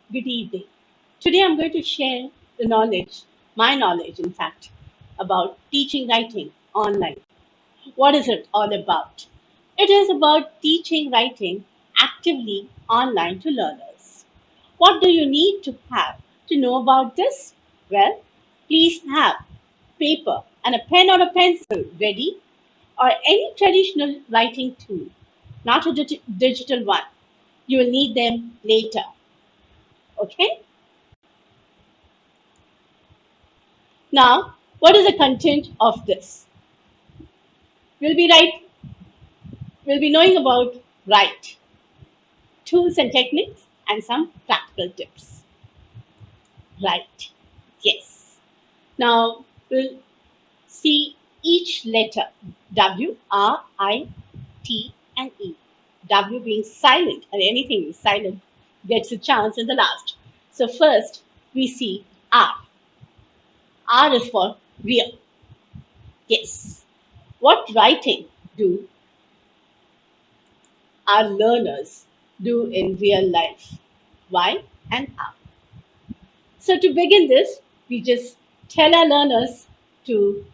Good evening. Today I'm going to share my knowledge, in fact, about teaching writing online. What is it all about? It is about teaching writing actively online to learners. What do you need to have to know about this? Well, please have paper and a pen or a pencil ready, or any traditional writing tool, not a digital one. You will need them later. Okay? Now, what is the content of this? We'll be right. We'll be knowing about write, tools and techniques, and some practical tips. Write, yes. Now we'll see each letter: W, R, I, T, and E. W being silent, and anything is silent gets a chance in the last. So first we see R. R is for real. Yes. What writing do our learners do in real life? Why and how? So, to begin this, we just tell our learners to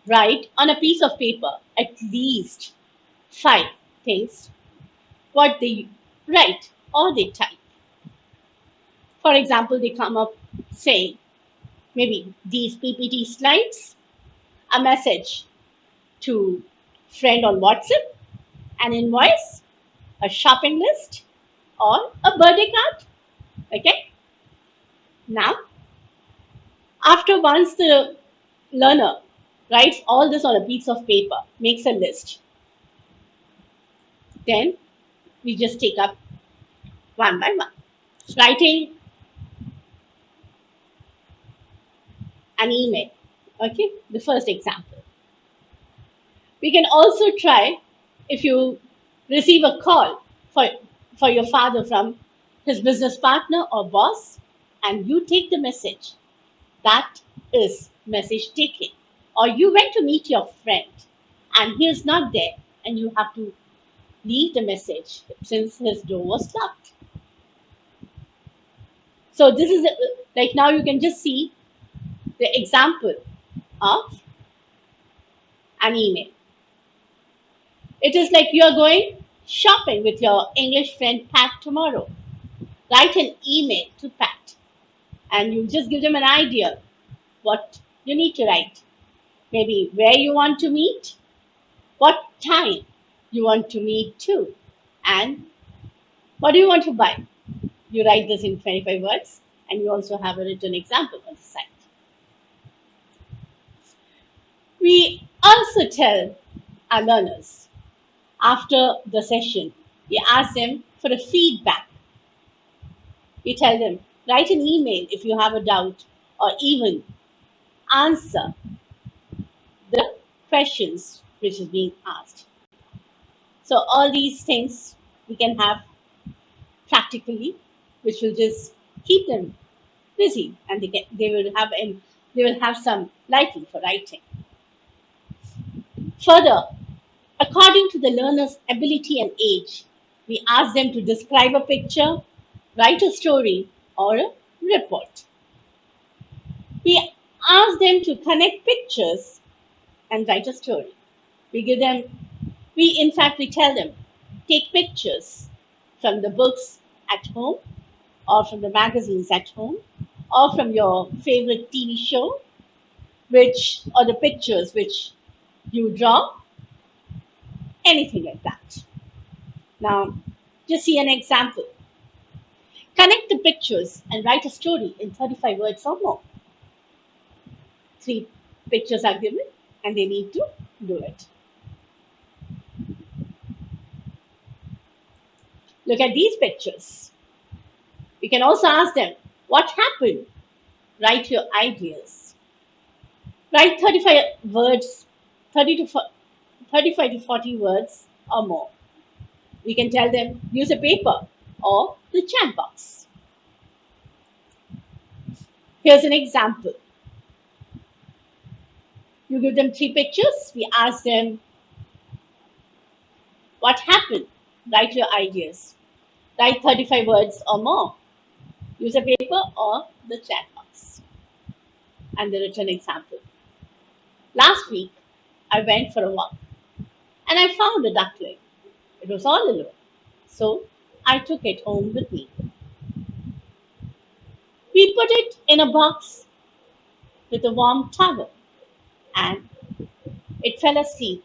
write on a piece of paper at least five things what they write or they type. For example, they come up saying maybe these PPT slides, a message to friend on WhatsApp, an invoice, a shopping list, or a birthday card. Okay. Now, after once the learner writes all this on a piece of paper, makes a list, then we just take up one by one. Writing an email. Okay, the first example. We can also try if you receive a call for your father from his business partner or boss, and you take the message. That is message taking. Or you went to meet your friend and he is not there, and you have to leave the message since his door was locked. So this is like now you can just see the example of an email. It is like you are going shopping with your English friend Pat tomorrow. Write an email to Pat and you just give them an idea what you need to write. Maybe where you want to meet, what time you want to meet too, and what do you want to buy. You write this in 25 words and you also have a written example on the side. We also tell our learners after the session, we ask them for a feedback. We tell them, write an email if you have a doubt, or even answer the questions which is being asked. So all these things we can have practically, which will just keep them busy, and they will have some liking for writing. Further, according to the learner's ability and age, we ask them to describe a picture, write a story, or a report. We ask them to connect pictures and write a story. We give them, in fact, we tell them, take pictures from the books at home, or from the magazines at home, or from your favorite TV show, or the pictures which you draw, anything like that. Now, just see an example. Connect the pictures and write a story in 35 words or more. Three pictures are given and they need to do it. Look at these pictures. You can also ask them, what happened? Write your ideas. Write 35 words, 35 to 40 words or more. We can tell them, use a paper or the chat box. Here's an example. You give them three pictures. We ask them, what happened? Write your ideas. Write 35 words or more. Use a paper or the chat box. And the written example. Last week, I went for a walk and I found a duckling. It was all alone. So I took it home with me. We put it in a box with a warm towel and it fell asleep.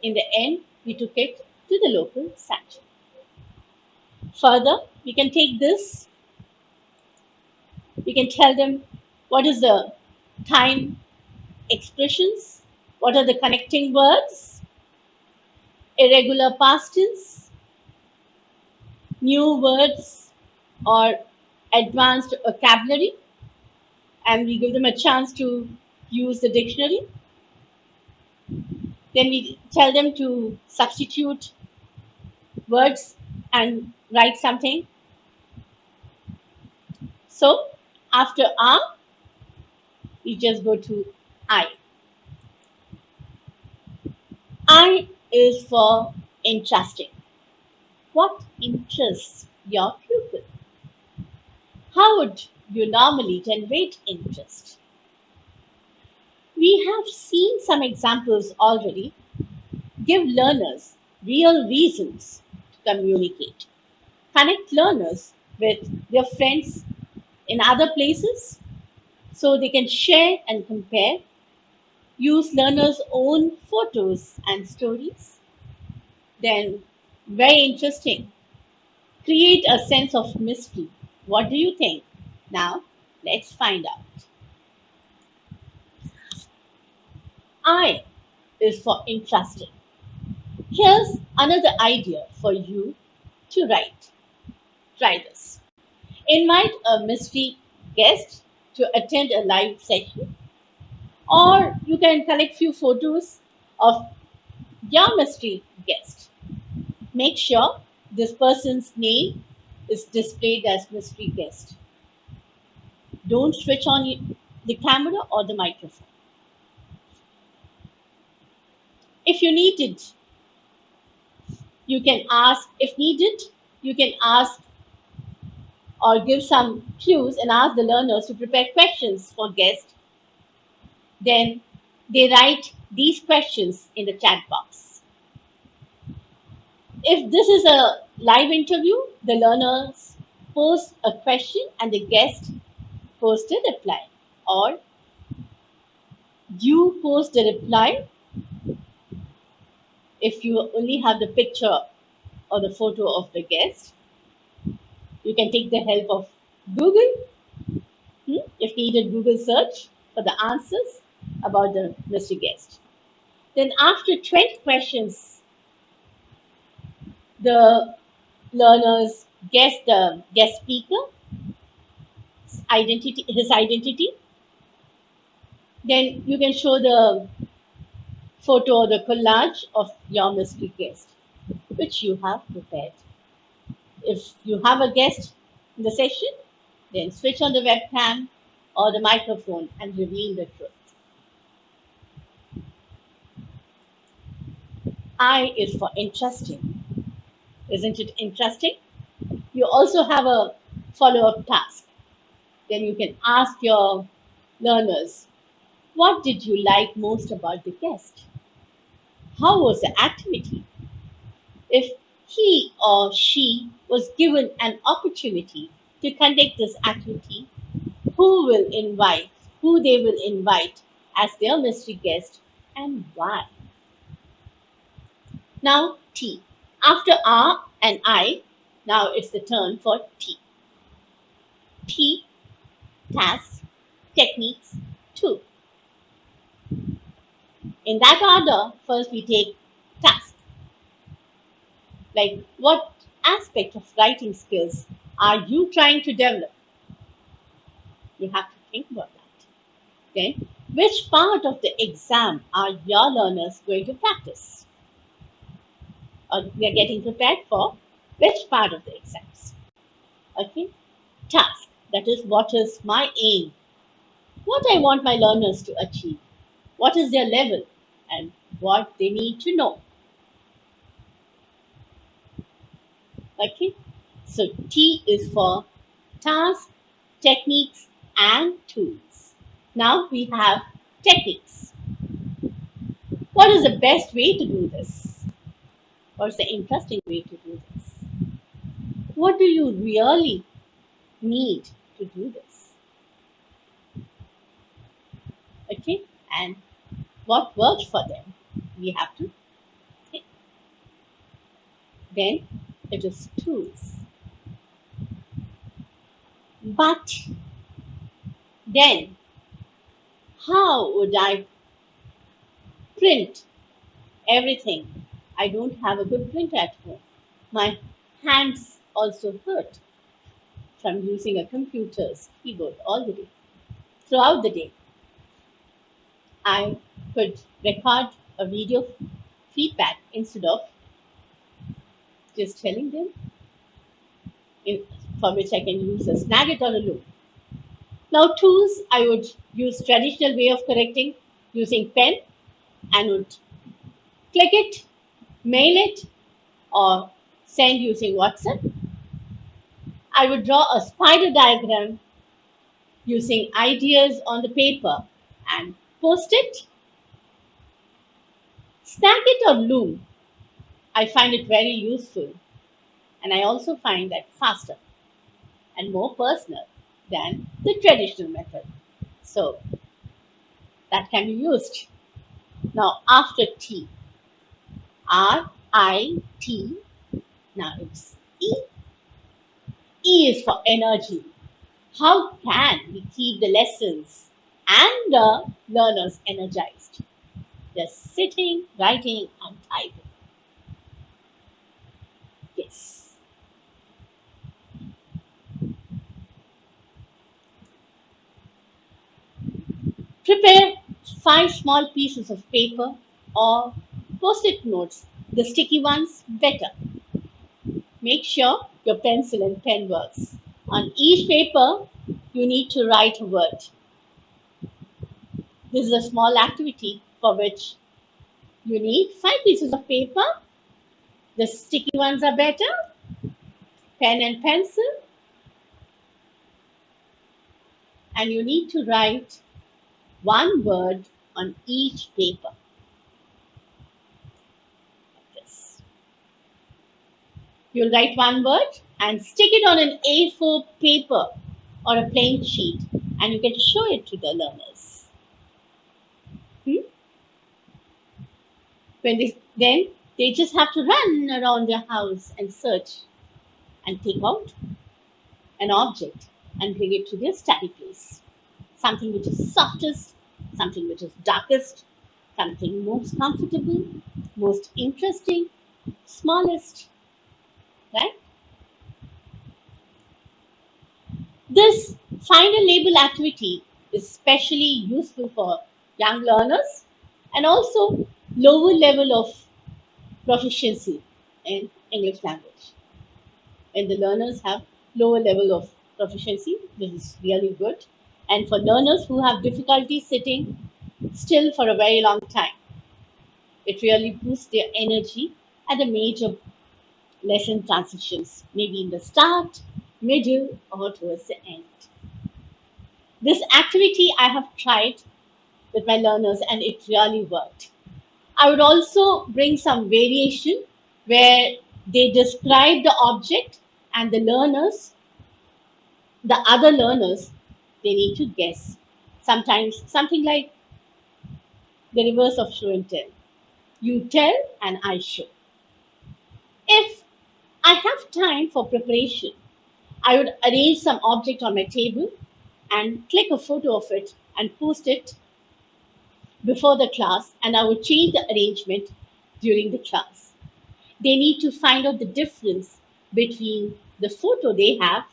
In the end, we took it to the local sanctuary. Further, we can take this, we can tell them what is the time expressions, what are the connecting words, irregular past tense, new words, or advanced vocabulary, and we give them a chance to use the dictionary. Then we tell them to substitute words and write something. So after R, we just go to I. I is for interesting. What interests your pupil? How would you normally generate interest? We have seen some examples already. Give learners real reasons to communicate. Connect learners with their friends in other places so they can share and compare. Use learners' own photos and stories. Then, very interesting. Create a sense of mystery. What do you think? Now, let's find out. I is for interesting. Here's another idea for you to write. Try this. Invite a mystery guest to attend a live session, or you can collect few photos of your mystery guest. Make sure this person's name is displayed as mystery guest. Don't switch on the camera or the microphone. If you need it, you can ask, if needed, you can ask or give some clues and ask the learners to prepare questions for guests. Then they write these questions in the chat box. If this is a live interview, the learners post a question and the guest post a reply. Or you post a reply if you only have the picture or the photo of the guest. You can take the help of Google, if needed, Google search for the answers about the mystery guest. Then, after 20 questions, the learners guess the guest speaker identity, his identity. Then you can show the photo or the collage of your mystery guest, which you have prepared. If you have a guest in the session, then switch on the webcam or the microphone and reveal the truth. I is for interesting. Isn't it interesting? You also have a follow up task. Then you can ask your learners, what did you like most about the guest? How was the activity? If he or she was given an opportunity to conduct this activity, who will invite, who they will invite as their mystery guest and why? Now, T. After R and I, now it's the turn for T. T, tasks, techniques, two. In that order, first we take task. Like what aspect of writing skills are you trying to develop? You have to think about that. Then, which part of the exam are your learners going to practice? Or we are getting prepared for which part of the exams? Okay. Task. That is what is my aim? What I want my learners to achieve? What is their level? And what they need to know? Okay. So T is for task techniques, and tools. Now we have techniques. What is the best way to do this? What's the interesting way to do this? What do you really need to do this? Okay, and what works for them? We have to think. Then it is tools. But then, how would I print everything? I don't have a good printer at home. My hands also hurt from using a computer's keyboard all the day. Throughout the day, I could record a video feedback instead of just telling them, in, for which I can use a snagit or a loop. Now, tools I would use traditional way of correcting using pen and would click it, mail it, or send using WhatsApp. I would draw a spider diagram using ideas on the paper and post it. Snagit or loom, I find it very useful, and I also find that faster and more personal than the traditional method. So that can be used. Now, after T, RIT, now it's E. E is for energy. How can we keep the lessons and the learners energized? Just sitting, writing, and typing. Yes. Prepare 5 small pieces of paper or post it notes, the sticky ones better. Make sure your pencil and pen works. On each paper, you need to write a word. This is a small activity for which you need 5 pieces of paper. The sticky ones are better, pen and pencil, and you need to write one word on each paper. Like this. You'll write one word and stick it on an A4 paper or a plain sheet, and you can show it to the learners. Hmm? Then they just have to run around their house and search and take out an object and bring it to their study place. Something which is softest, something which is darkest, something most comfortable, most interesting, smallest, right? This final label activity is especially useful for young learners and also lower level of proficiency in English language. When the learners have lower level of proficiency, this is really good. And for learners who have difficulty sitting still for a very long time, it really boosts their energy at the major lesson transitions, maybe in the start, middle, or towards the end. This activity I have tried with my learners and it really worked. I would also bring some variation where they describe the object and the other learners, they need to guess. Sometimes something like the reverse of show and tell. You tell and I show. If I have time for preparation, I would arrange some object on my table and click a photo of it and post it before the class, and I would change the arrangement during the class. They need to find out the difference between the photo they have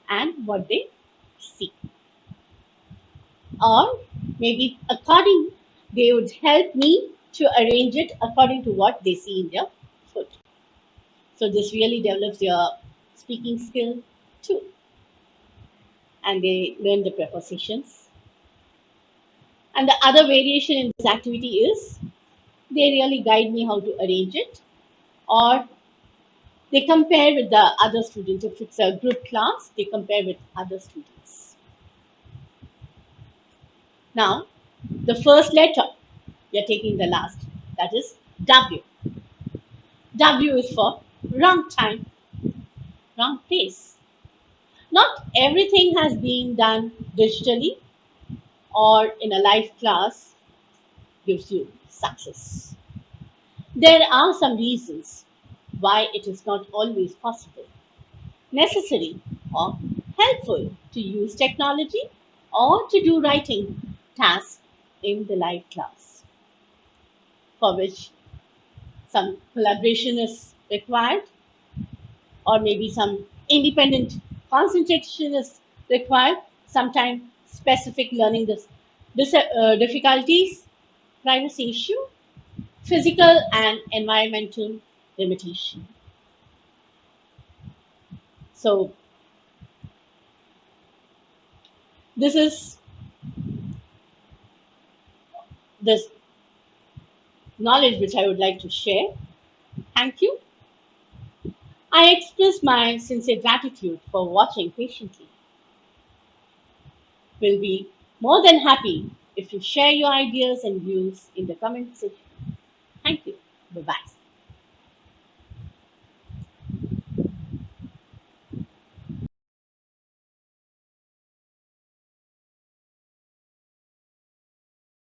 and what they see. Or maybe according, they would help me to arrange it according to what they see in their photo. So this really develops your speaking skill too. And they learn the prepositions. And the other variation in this activity is they really guide me how to arrange it, or they compare with the other students. If it's a group class, they compare with other students. Now, the first letter, you're taking the last, that is W. W is for wrong time, wrong place. Not everything has been done digitally or in a live class gives you success. There are some reasons why it is not always possible, necessary, or helpful to use technology or to do writing tasks in the live class, for which some collaboration is required, or maybe some independent concentration is required, sometimes specific learning difficulties, privacy issue, physical and environmental limitation. So this is this knowledge which I would like to share. Thank you. I express my sincere gratitude for watching patiently. Will be more than happy if you share your ideas and views in the comment section. Thank you. Bye bye.